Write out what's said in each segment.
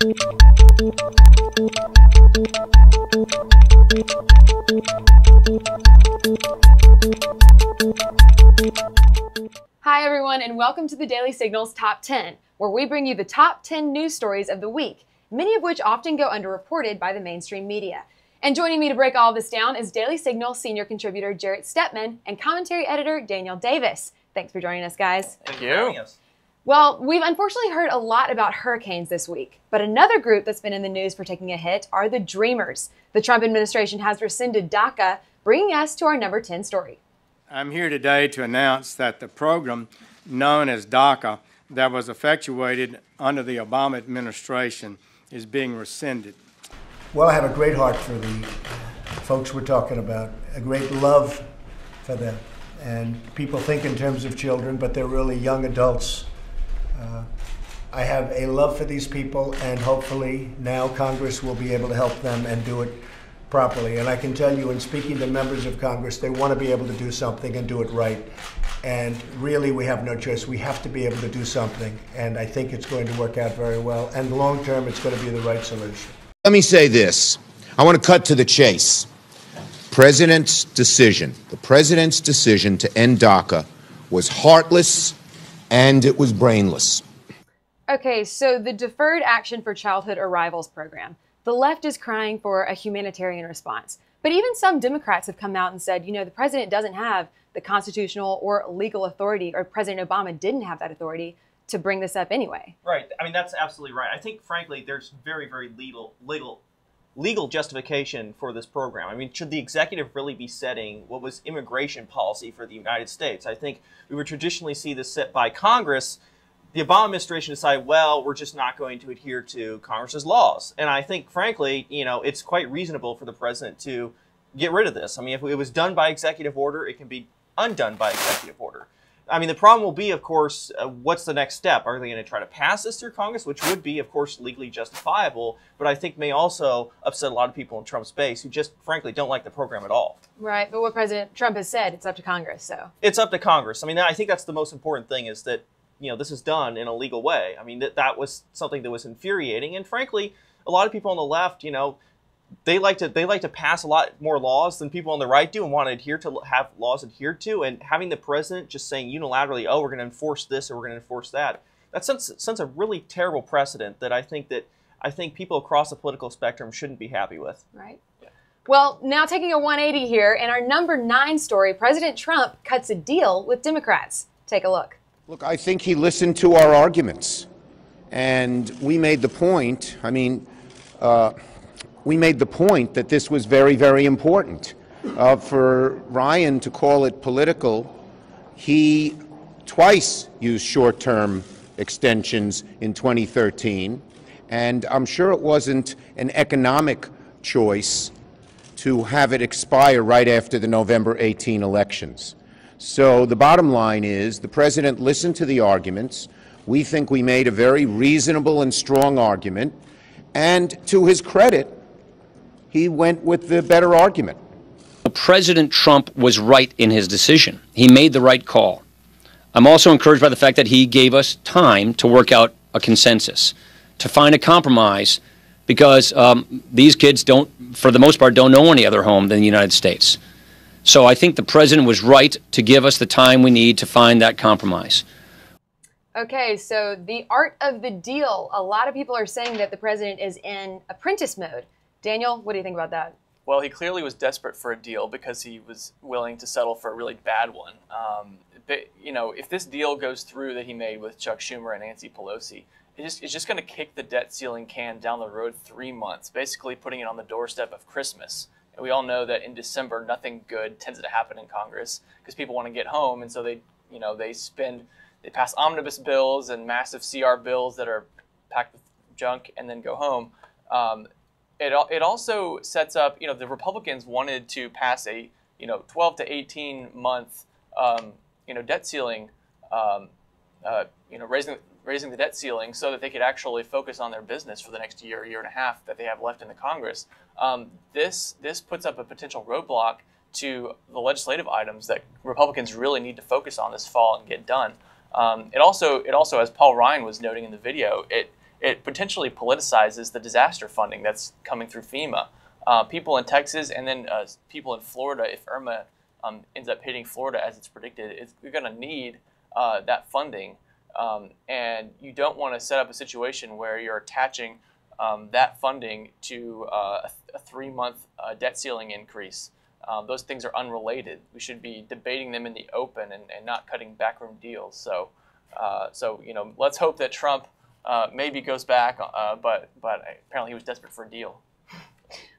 Hi everyone, and welcome to the Daily Signal's Top 10, where we bring you the top 10 news stories of the week, many of which often go underreported by the mainstream media. And joining me to break all of this down is Daily Signal senior contributor Jarrett Stepman and commentary editor Daniel Davis. Thanks for joining us, guys. Thank you. Well, we've unfortunately heard a lot about hurricanes this week, but another group that's been in the news for taking a hit are the Dreamers. The Trump administration has rescinded DACA, bringing us to our number 10 story. I'm here today to announce that the program known as DACA that was effectuated under the Obama administration is being rescinded. Well, I have a great heart for the folks we're talking about, a great love for them. And people think in terms of children, but they're really young adults. I have a love for these people, and hopefully now Congress will be able to help them and do it properly. And I can tell you, in speaking to members of Congress, they want to be able to do something and do it right. And really, we have no choice. We have to be able to do something. And I think it's going to work out very well. And long term, it's going to be the right solution. Let me say this. I want to cut to the chase. The president's decision to end DACA was heartless and it was brainless. Okay, so the Deferred Action for Childhood Arrivals program. The left is crying for a humanitarian response. But even some Democrats have come out and said, you know, the president doesn't have the constitutional or legal authority, or President Obama didn't have that authority to bring this up anyway. Right. I mean, that's absolutely right. I think, frankly, there's very, very legal justification for this program. I mean, should the executive really be setting what was immigration policy for the United States? I think we would traditionally see this set by Congress. The Obama administration decided, well, we're just not going to adhere to Congress's laws. And I think, frankly, you know, it's quite reasonable for the president to get rid of this. I mean, if it was done by executive order, it can be undone by executive order. I mean, the problem will be, of course, what's the next step? Are they going to try to pass this through Congress, which would be, of course, legally justifiable, but I think may also upset a lot of people in Trump's base who just, frankly, don't like the program at all. Right, but what President Trump has said, it's up to Congress, so. It's up to Congress. I mean, I think that's the most important thing is that, you know, this is done in a legal way. I mean, that was something that was infuriating. And frankly, a lot of people on the left, you know, they like to pass a lot more laws than people on the right do and want to adhere to have laws adhered to. And having the president just saying unilaterally, oh, we're going to enforce this or we're going to enforce that, that sends a really terrible precedent that I think people across the political spectrum shouldn't be happy with. Right. Yeah. Well, now taking a 180 here, in our number 9 story, President Trump cuts a deal with Democrats. Take a look. Look, I think he listened to our arguments, and we made the point, we made the point that this was very, very important. For Ryan to call it political, he twice used short-term extensions in 2013, and I'm sure it wasn't an economic choice to have it expire right after the November 18 elections. So the bottom line is the president listened to the arguments. We think we made a very reasonable and strong argument. And to his credit, he went with the better argument. President Trump was right in his decision. He made the right call. I'm also encouraged by the fact that he gave us time to work out a consensus, to find a compromise, because these kids don't, for the most part, don't know any other home than the United States. So I think the president was right to give us the time we need to find that compromise. Okay, so the art of the deal. A lot of people are saying that the president is in apprentice mode. Daniel, what do you think about that? Well, he clearly was desperate for a deal because he was willing to settle for a really bad one. But, you know, if this deal goes through that he made with Chuck Schumer and Nancy Pelosi, it's just going to kick the debt ceiling can down the road 3 months, basically putting it on the doorstep of Christmas. And we all know that in December, nothing good tends to happen in Congress because people want to get home, and so they pass omnibus bills and massive CR bills that are packed with junk and then go home. It also sets up, you know, the Republicans wanted to pass a 12 to 18 month debt ceiling, raising the debt ceiling so that they could actually focus on their business for the next year and a half that they have left in the Congress. This puts up a potential roadblock to the legislative items that Republicans really need to focus on this fall and get done. It also, as Paul Ryan was noting in the video, it it potentially politicizes the disaster funding that's coming through FEMA. People in Texas and then people in Florida, if Irma ends up hitting Florida as it's predicted, you're going to need that funding. And you don't want to set up a situation where you're attaching that funding to a 3-month debt ceiling increase. Those things are unrelated. We should be debating them in the open and not cutting backroom deals. So let's hope that Trump maybe goes back, but apparently he was desperate for a deal.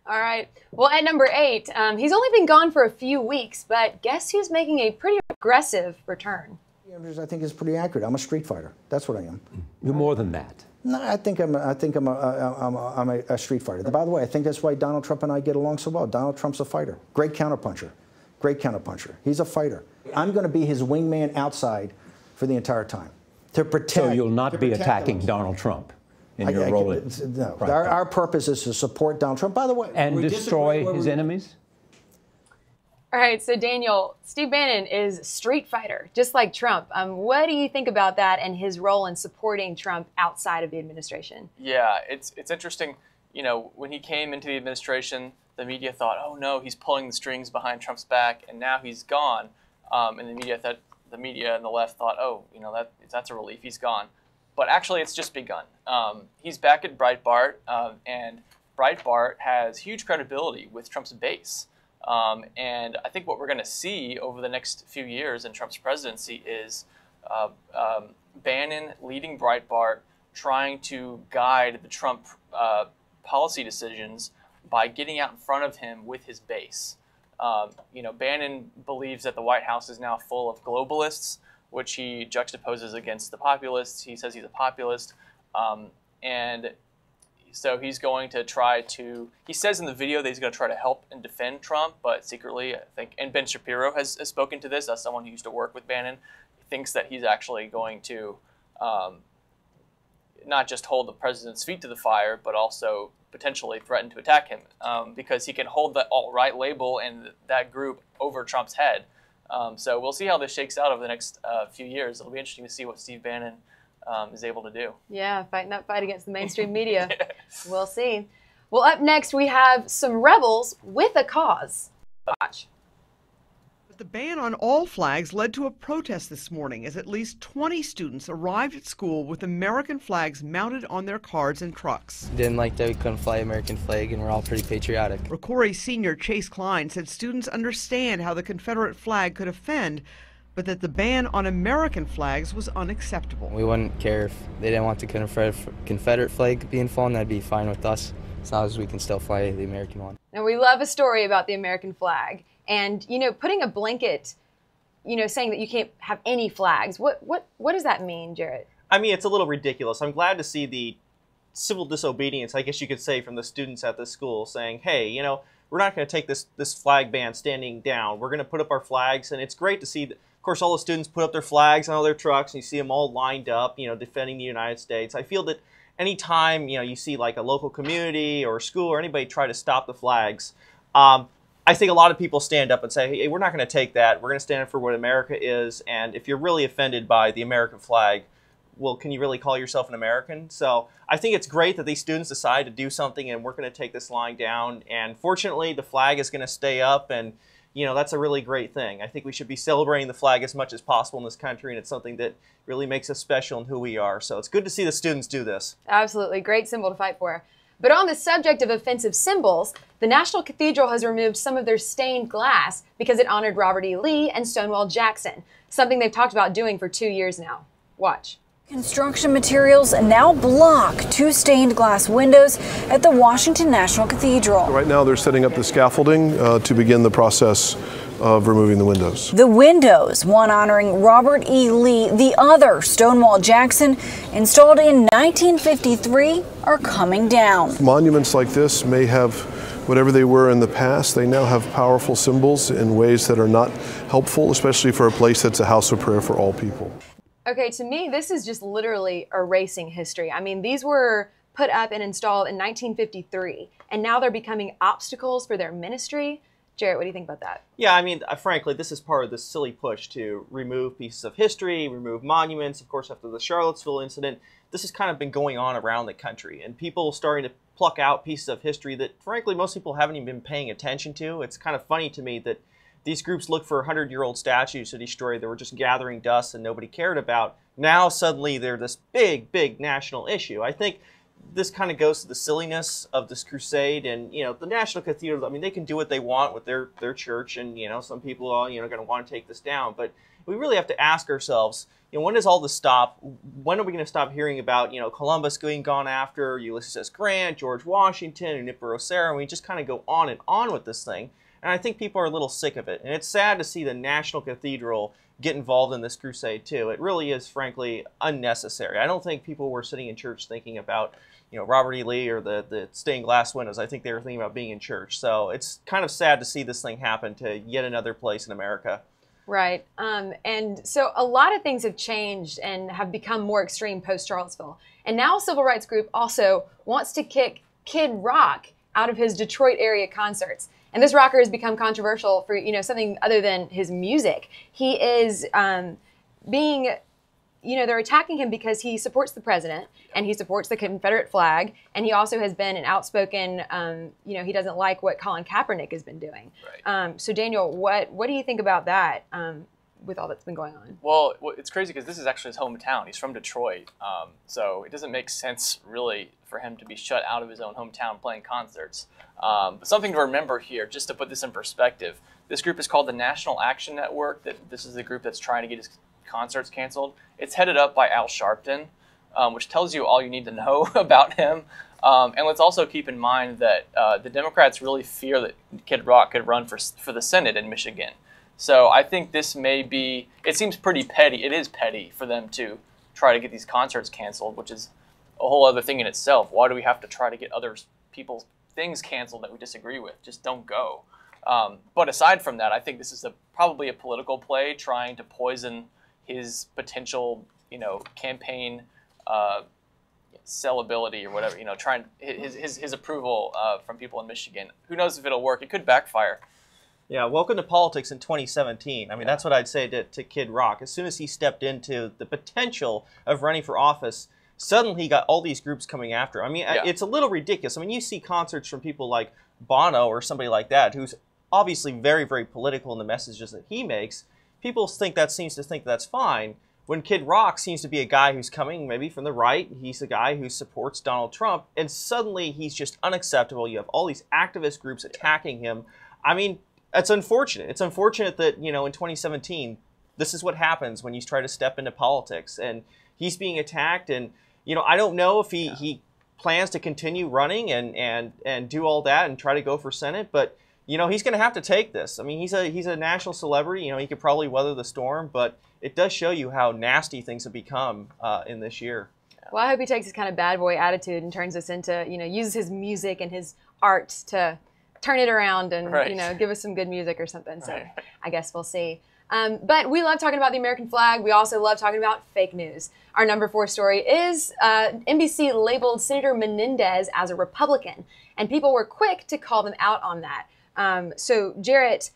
All right. Well, at number 8, he's only been gone for a few weeks, but guess who's making a pretty aggressive return? I think is pretty accurate. I'm a street fighter. That's what I am. You're more than that. No, I think I'm a street fighter. By the way, I think that's why Donald Trump and I get along so well. Donald Trump's a fighter. Great counterpuncher. Great counterpuncher. He's a fighter. I'm going to be his wingman outside for the entire time to protect. So you'll not be attacking Donald Trump in your role? No. Our purpose is to support Donald Trump. By the way, and destroy his enemies. All right, so Daniel, Steve Bannon is street fighter, just like Trump. What do you think about that and his role in supporting Trump outside of the administration? Yeah, it's interesting. You know, when he came into the administration, the media thought, oh no, he's pulling the strings behind Trump's back, and now he's gone. And the media and the left thought, oh, you know, that's a relief, he's gone. But actually, it's just begun. He's back at Breitbart, and Breitbart has huge credibility with Trump's base. And I think what we're going to see over the next few years in Trump's presidency is Bannon leading Breitbart, trying to guide the Trump policy decisions by getting out in front of him with his base. You know, Bannon believes that the White House is now full of globalists, which he juxtaposes against the populists. He says he's a populist. And so he's going to try to, he says in the video that he's going to try to help and defend Trump, but secretly, I think, and Ben Shapiro has spoken to this as someone who used to work with Bannon, thinks that he's actually going to not just hold the president's feet to the fire, but also potentially threaten to attack him because he can hold the alt-right label and that group over Trump's head. So we'll see how this shakes out over the next few years. It'll be interesting to see what Steve Bannon is able to do. Yeah, fighting that fight against the mainstream media. We'll see. Well, up next, we have some rebels with a cause. Watch. But the ban on all flags led to a protest this morning as at least 20 students arrived at school with American flags mounted on their cars and trucks. Didn't like that we couldn't fly American flag, and we're all pretty patriotic. Rocori senior Chase Klein said students understand how the Confederate flag could offend, but that the ban on American flags was unacceptable. We wouldn't care if they didn't want the Confederate flag being flown. That'd be fine with us, as long as we can still fly the American one. Now, we love a story about the American flag. And, you know, putting a blanket, you know, saying that you can't have any flags, what does that mean, Jarrett? I mean, it's a little ridiculous. I'm glad to see the civil disobedience, I guess you could say, from the students at this school saying, hey, you know, we're not going to take this flag ban standing down. We're going to put up our flags. And it's great to see that, of course, all the students put up their flags on all their trucks, and you see them all lined up, you know, defending the United States. I feel that anytime, you know, you see like a local community or a school or anybody try to stop the flags, I think a lot of people stand up and say, hey, we're not going to take that. We're going to stand up for what America is. And if you're really offended by the American flag, well, can you really call yourself an American? So I think it's great that these students decide to do something, and we're going to take this line down. And fortunately, the flag is going to stay up, and you know, that's a really great thing. I think we should be celebrating the flag as much as possible in this country, and it's something that really makes us special in who we are. So it's good to see the students do this. Absolutely. Great symbol to fight for. But on the subject of offensive symbols, the National Cathedral has removed some of their stained glass because it honored Robert E. Lee and Stonewall Jackson, something they've talked about doing for 2 years now. Watch. Construction materials now block 2 stained glass windows at the Washington National Cathedral. Right now they're setting up the scaffolding to begin the process of removing the windows. The windows, one honoring Robert E. Lee, the other Stonewall Jackson, installed in 1953, are coming down. Monuments like this may have whatever they were in the past. They now have powerful symbols in ways that are not helpful, especially for a place that's a house of prayer for all people. Okay, to me, this is just literally erasing history. I mean, these were put up and installed in 1953, and now they're becoming obstacles for their ministry. Jarrett, what do you think about that? Yeah, I mean, frankly, this is part of this silly push to remove pieces of history, remove monuments. Of course, after the Charlottesville incident, this has kind of been going on around the country, and people starting to pluck out pieces of history that, frankly, most people haven't even been paying attention to. It's kind of funny to me that these groups look for 100-year-old statues to destroy that were just gathering dust and nobody cared about. Now, suddenly, they're this big, big national issue. I think this kind of goes to the silliness of this crusade, and the National Cathedral. I mean, they can do what they want with their church, and some people are going to want to take this down. But we really have to ask ourselves, when does all this stop? When are we going to stop hearing about Columbus being gone after, Ulysses S. Grant, George Washington, and Junipero Serra, and we just kind of go on and on with this thing. And I think people are a little sick of it, and it's sad to see the National Cathedral get involved in this crusade too. It really is, frankly, unnecessary. I don't think people were sitting in church thinking about Robert E. Lee or the stained glass windows. I think they were thinking about being in church. So it's kind of sad to see this thing happen to yet another place in America. Right. And so a lot of things have changed and have become more extreme post-Charlottesville. And now a civil rights group also wants to kick Kid Rock out of his Detroit area concerts. And this rocker has become controversial for, something other than his music. He is they're attacking him because he supports the president and he supports the Confederate flag. And he also has been an outspoken, he doesn't like what Colin Kaepernick has been doing. Right. So Daniel, what do you think about that with all that's been going on? Well, it's crazy because this is actually his hometown. He's from Detroit. So it doesn't make sense really for him to be shut out of his own hometown playing concerts. But something to remember here, just to put this in perspective, this group is called the National Action Network. This is the group that's trying to get his concerts canceled. It's headed up by Al Sharpton, which tells you all you need to know about him. And let's also keep in mind that the Democrats really fear that Kid Rock could run for the Senate in Michigan. So I think this may be, it seems pretty petty. It is petty for them to try to get these concerts canceled, which is a whole other thing in itself. Why do we have to try to get other people's things canceled that we disagree with? Just don't go. But aside from that, I think this is probably a political play trying to poison his potential, campaign sellability or whatever, trying his approval from people in Michigan. Who knows if it'll work? It could backfire. Yeah, welcome to politics in 2017. I mean, that's what I'd say to Kid Rock. As soon as he stepped into the potential of running for office, suddenly he got all these groups coming after him. I mean, it's a little ridiculous. I mean, you see concerts from people like Bono or somebody like that, who's obviously very, very political in the messages that he makes. People seems to think that's fine. When Kid Rock seems to be a guy who's coming maybe from the right, he's a guy who supports Donald Trump, and suddenly he's just unacceptable. You have all these activist groups attacking him. I mean, it's unfortunate. It's unfortunate that, in 2017, this is what happens when you try to step into politics. And he's being attacked, and, I don't know if he plans to continue running and do all that and try to go for Senate, but he's going to have to take this. I mean, he's a national celebrity. He could probably weather the storm, but it does show you how nasty things have become in this year. Well, I hope he takes his kind of bad boy attitude and turns this into, uses his music and his art to turn it around and, give us some good music or something. So I guess we'll see. But we love talking about the American flag. We also love talking about fake news. Our number 4 story is NBC labeled Senator Menendez as a Republican, and people were quick to call them out on that. So, Jarrett,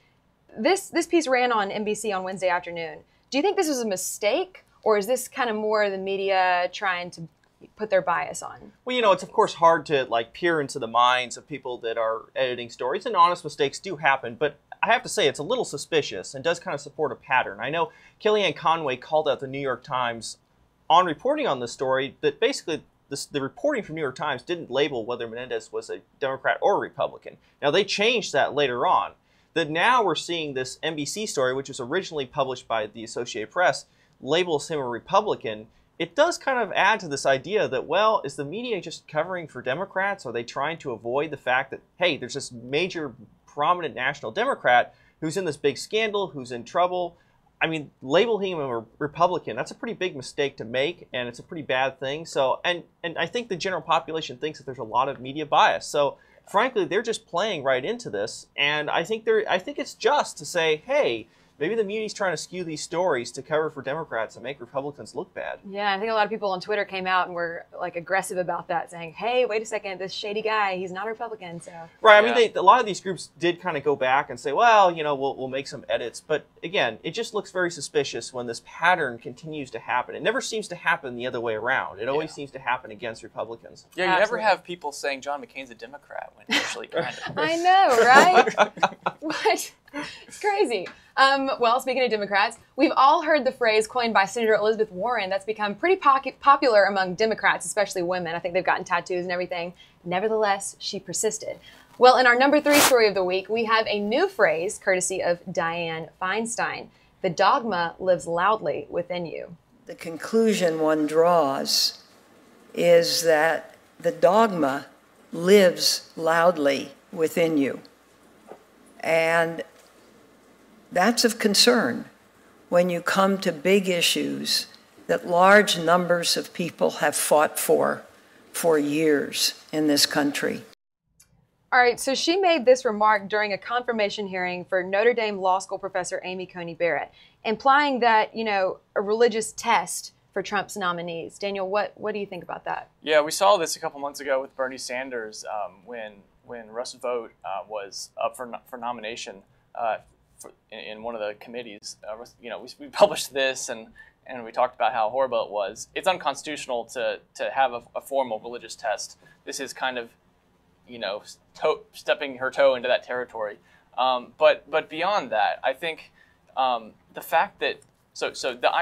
this piece ran on NBC on Wednesday afternoon. Do you think this was a mistake, or is this kind of more the media trying to put their bias on? Well, it's of course hard to peer into the minds of people that are editing stories, and honest mistakes do happen, but I have to say it's a little suspicious and does kind of support a pattern. I know Kellyanne Conway called out the New York Times on reporting on this story that basically the reporting from New York Times didn't label whether Menendez was a Democrat or a Republican. Now, they changed that later on. That now we're seeing this NBC story, which was originally published by the Associated Press, labels him a Republican. It does kind of add to this idea that, well, is the media just covering for Democrats? Are they trying to avoid the fact that, hey, there's this major prominent national Democrat who's in this big scandal, who's in trouble? I mean, labeling him a Republican, that's a pretty big mistake to make, and it's a pretty bad thing. So, and I think the general population thinks that there's a lot of media bias. So, frankly, they're just playing right into this, and I think it's just to say, hey, maybe the media's trying to skew these stories to cover for Democrats and make Republicans look bad. Yeah, I think a lot of people on Twitter came out and were like aggressive about that, saying, "Hey, wait a second, this shady guy, he's not a Republican." So right, I mean, a lot of these groups did kind of go back and say, well, you know, we'll make some edits, but again, it just looks very suspicious when this pattern continues to happen. It never seems to happen the other way around. It always seems to happen against Republicans. Yeah, you never have people saying John McCain's a Democrat when actually kind of. I know, right? What? It's crazy. Well, speaking of Democrats, we've all heard the phrase coined by Senator Elizabeth Warren that's become pretty popular among Democrats, especially women. I think they've gotten tattoos and everything. Nevertheless, she persisted. Well, in our number 3 story of the week, we have a new phrase courtesy of Dianne Feinstein. The dogma lives loudly within you. The conclusion one draws is that the dogma lives loudly within you. And that's of concern when you come to big issues that large numbers of people have fought for years in this country. All right, so she made this remark during a confirmation hearing for Notre Dame Law School professor Amy Coney Barrett, implying that, you know, a religious test for Trump's nominees. Daniel, what do you think about that? Yeah, we saw this a couple months ago with Bernie Sanders when Russ Vought was up for nomination in one of the committees. You know, we published this and we talked about how horrible it was. It's unconstitutional to have a formal religious test. This is kind of, you know, stepping her toe into that territory. But beyond that, I think the fact that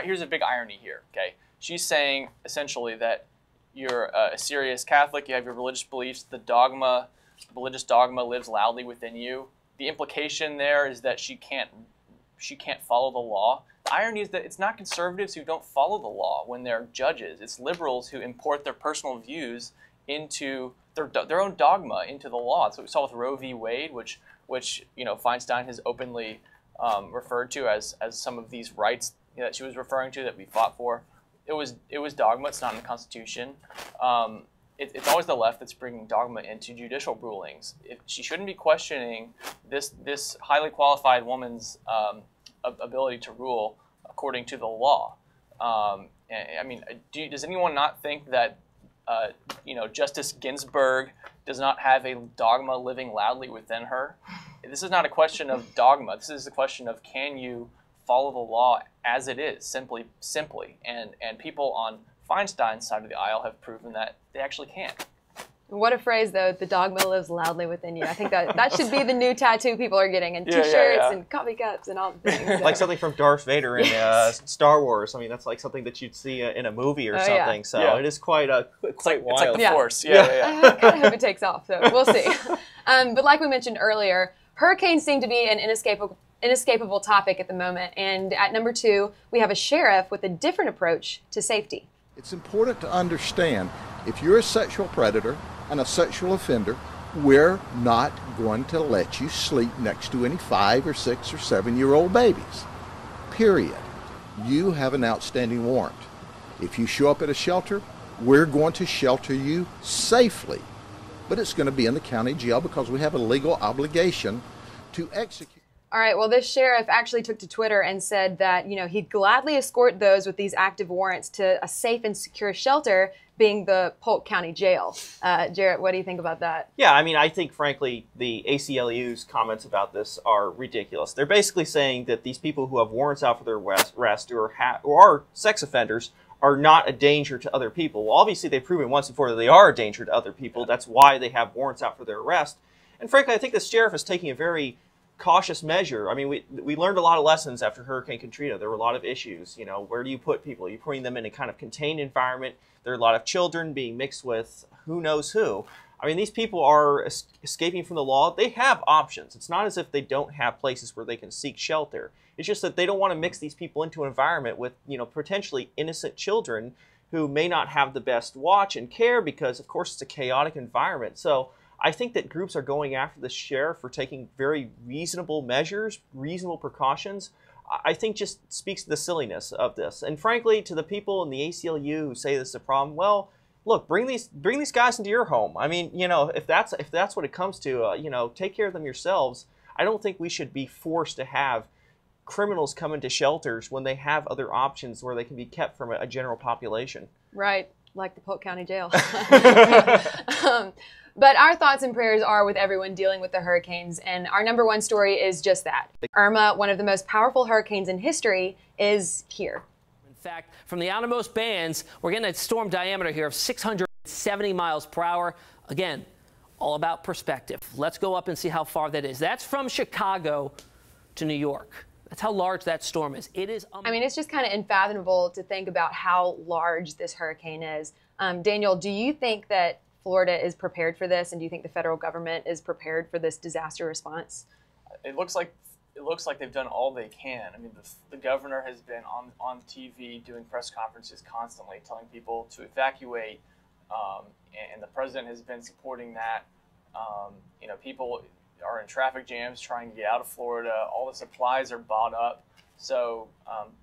here's a big irony here. Okay, she's saying essentially that you're a serious Catholic, you have your religious beliefs, the religious dogma lives loudly within you. The implication there is that she can't follow the law. The irony is that it's not conservatives who don't follow the law when they're judges. It's liberals who import their personal views into their own dogma into the law. So we saw with Roe v. Wade, which you know Feinstein has openly referred to as some of these rights that she was referring to that we fought for. It was dogma. It's not in the Constitution. It's always the left that's bringing dogma into judicial rulings. She shouldn't be questioning this highly qualified woman's ability to rule according to the law. I mean, does anyone not think that you know, Justice Ginsburg does not have a dogma living loudly within her? This is not a question of dogma. This is a question of, can you follow the law as it is, simply. And people on Feinstein's side of the aisle have proven that they actually can't. What a phrase, though. The dogma lives loudly within you. I think that should be the new tattoo people are getting, and T-shirts and coffee cups and all the things. So. Like something from Darth Vader in Star Wars. I mean, that's like something that you'd see in a movie or something. So it is quite wild. It's like the Force. I kind of hope it takes off, so we'll see. But like we mentioned earlier, hurricanes seem to be an inescapable topic at the moment. And at number 2, we have a sheriff with a different approach to safety. It's important to understand, if you're a sexual predator and a sexual offender, we're not going to let you sleep next to any 5 or 6 or 7-year-old babies. Period. You have an outstanding warrant. If you show up at a shelter, we're going to shelter you safely. But it's going to be in the county jail because we have a legal obligation to execute. All right, well, this sheriff actually took to Twitter and said that, you know, he'd gladly escort those with these active warrants to a safe and secure shelter, being the Polk County Jail. Jarrett, what do you think about that? Yeah, I mean, I think, frankly, the ACLU's comments about this are ridiculous. They're basically saying that these people who have warrants out for their arrest or are sex offenders are not a danger to other people. Well, obviously, they've proven once before that they are a danger to other people. That's why they have warrants out for their arrest. And frankly, I think the sheriff is taking a very cautious measure. I mean, we learned a lot of lessons after Hurricane Katrina. There were a lot of issues. You know, where do you put people? Are you putting them in a kind of contained environment? There are a lot of children being mixed with who knows who. I mean, these people are escaping from the law. They have options. It's not as if they don't have places where they can seek shelter. It's just that they don't want to mix these people into an environment with, you know, potentially innocent children who may not have the best watch and care because, of course, it's a chaotic environment. So I think that groups are going after the sheriff for taking very reasonable measures, reasonable precautions. I think just speaks to the silliness of this. And frankly, to the people in the ACLU who say this is a problem, well, look, bring these guys into your home. I mean, you know, if that's what it comes to, you know, take care of them yourselves. I don't think we should be forced to have criminals come into shelters when they have other options where they can be kept from a general population. Right, like the Polk County Jail. But our thoughts and prayers are with everyone dealing with the hurricanes, and our number one story is just that. Irma, one of the most powerful hurricanes in history, is here. In fact, from the outermost bands, we're getting a storm diameter here of 670 miles per hour. Again, all about perspective. Let's go up and see how far that is. That's from Chicago to New York. That's how large that storm is. It is. I mean, it's just kind of unfathomable to think about how large this hurricane is. Daniel, do you think that Florida is prepared for this, and do you think the federal government is prepared for this disaster response? It looks like they've done all they can. I mean, the governor has been on TV doing press conferences constantly, telling people to evacuate, and the president has been supporting that. You know, people are in traffic jams trying to get out of Florida. All the supplies are bought up. So,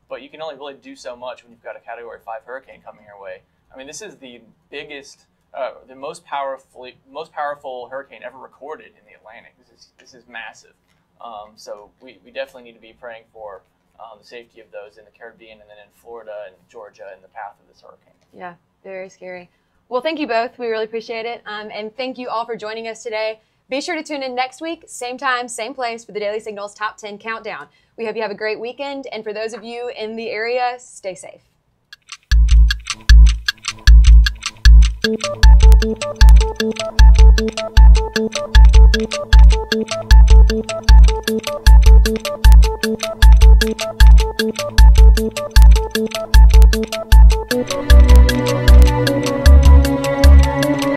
but you can only really do so much when you've got a Category 5 hurricane coming your way. I mean, this is the biggest. The most powerful hurricane ever recorded in the Atlantic. This is massive. So we definitely need to be praying for the safety of those in the Caribbean and then in Florida and Georgia in the path of this hurricane. Yeah, very scary. Well, thank you both. We really appreciate it. And thank you all for joining us today. Be sure to tune in next week, same time, same place, for the Daily Signal's Top 10 Countdown. We hope you have a great weekend. And for those of you in the area, stay safe. Thank you.